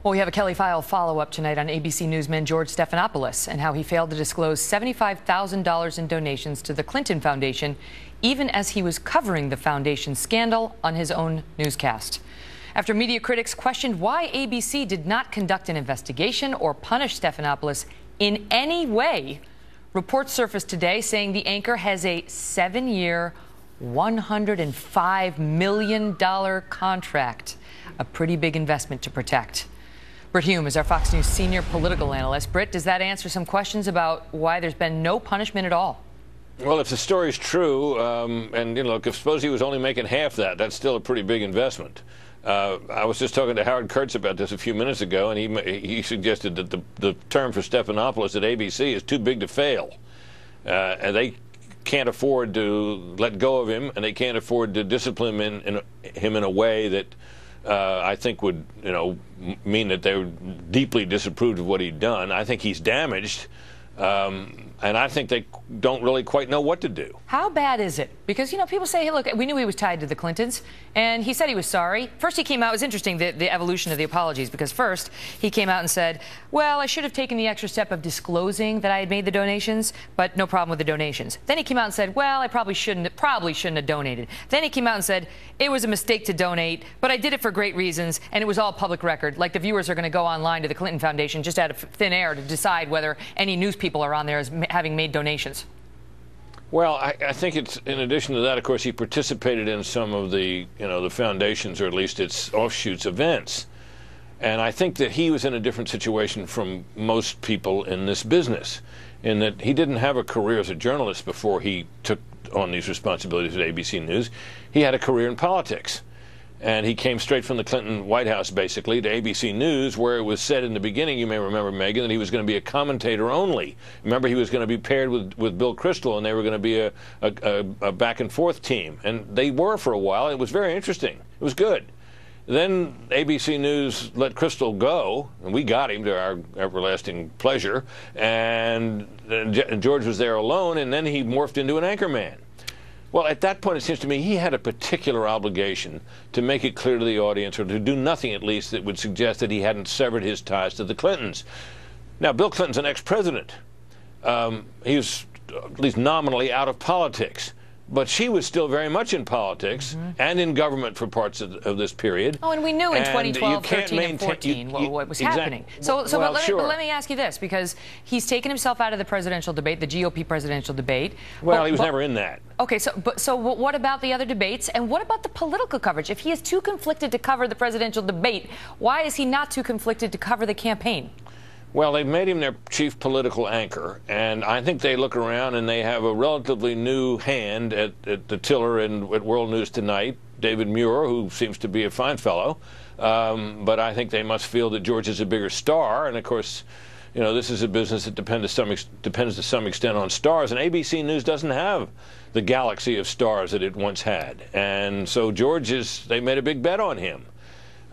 Well, we have a Kelly File follow-up tonight on ABC Newsman George Stephanopoulos and how he failed to disclose $75,000 in donations to the Clinton Foundation, even as he was covering the foundation scandal on his own newscast. After media critics questioned why ABC did not conduct an investigation or punish Stephanopoulos in any way, reports surfaced today saying the anchor has a 7-year, $105 million contract, a pretty big investment to protect. Britt Hume is our Fox News senior political analyst. Britt, does that answer some questions about why there's been no punishment at all? Well, if the story's true, and look, if suppose he was only making half that, that's still a pretty big investment. I was just talking to Howard Kurtz about this a few minutes ago, and he suggested that the term for Stephanopoulos at ABC is too big to fail, and they can't afford to let go of him, and they can't afford to discipline him in a way that I think would, mean that they deeply disapproved of what he'd done. I think he's damaged, and I think they don't really quite know what to do. How bad is it? Because, people say, hey, look, we knew he was tied to the Clintons, and he said he was sorry. First he came out, it was interesting, the evolution of the apologies, because first he came out and said, well, I should have taken the extra step of disclosing that I had made the donations, but no problem with the donations. Then he came out and said, well, I probably shouldn't have donated. Then he came out and said, it was a mistake to donate, but I did it for great reasons, and it was all public record. Like the viewers are going to go online to the Clinton Foundation just out of thin air to decide whether any news people are on there as having made donations. Well, I think it's, in addition to that, of course, he participated in some of the, the foundation's, or at least its offshoots, events. And I think that he was in a different situation from most people in this business, in that he didn't have a career as a journalist before he took on these responsibilities at ABC News. He had a career in politics. And he came straight from the Clinton White House, basically, to ABC News, where it was said in the beginning, you may remember, Megan, that he was going to be a commentator only. Remember, he was going to be paired with Bill Kristol, and they were going to be a back-and-forth team. And they were for a while. It was very interesting. It was good. Then ABC News let Kristol go, and we got him to our everlasting pleasure. And George was there alone, and then he morphed into an anchorman. Well, at that point, it seems to me he had a particular obligation to make it clear to the audience, or to do nothing at least that would suggest that he hadn't severed his ties to the Clintons. Now, Bill Clinton's an ex-president. He was at least nominally out of politics. But she was still very much in politics and in government for parts of this period. Oh, and we knew in 2012, 13, and 14 what was happening. But let me ask you this, because he's taken himself out of the presidential debate, the GOP presidential debate. Well, he was never in that. Okay, so what about the other debates? And what about the political coverage? If he is too conflicted to cover the presidential debate, why is he not too conflicted to cover the campaign? Well, they've made him their chief political anchor, and I think they look around and they have a relatively new hand at the tiller at World News Tonight, David Muir, who seems to be a fine fellow. But I think they must feel that George is a bigger star, and of course, this is a business that depends to some extent on stars, and ABC News doesn't have the galaxy of stars that it once had. And so they made a big bet on him.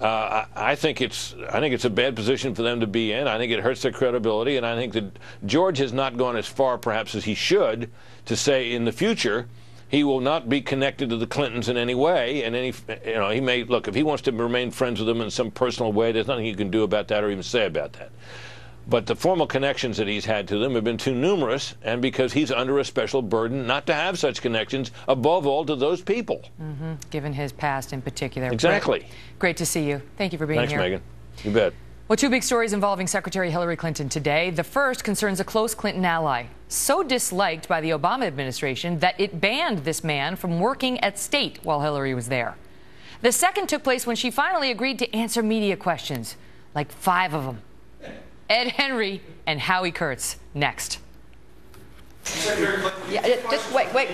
I think it's a bad position for them to be in. I think it hurts their credibility, and I think that George has not gone as far, perhaps, as he should, to say in the future he will not be connected to the Clintons in any way. And he may look, if he wants to remain friends with them in some personal way, there's nothing he can do about that or even say about that. But the formal connections that he's had to them have been too numerous, and because he's under a special burden not to have such connections, above all to those people. Given his past in particular. Exactly. Great to see you. Thank you for being here. Thanks, Megan. You bet. Well, two big stories involving Secretary Hillary Clinton today. The first concerns a close Clinton ally, so disliked by the Obama administration that it banned this man from working at State while Hillary was there. The second took place when she finally agreed to answer media questions, like 5 of them. Ed Henry and Howie Kurtz next. Yeah, just wait.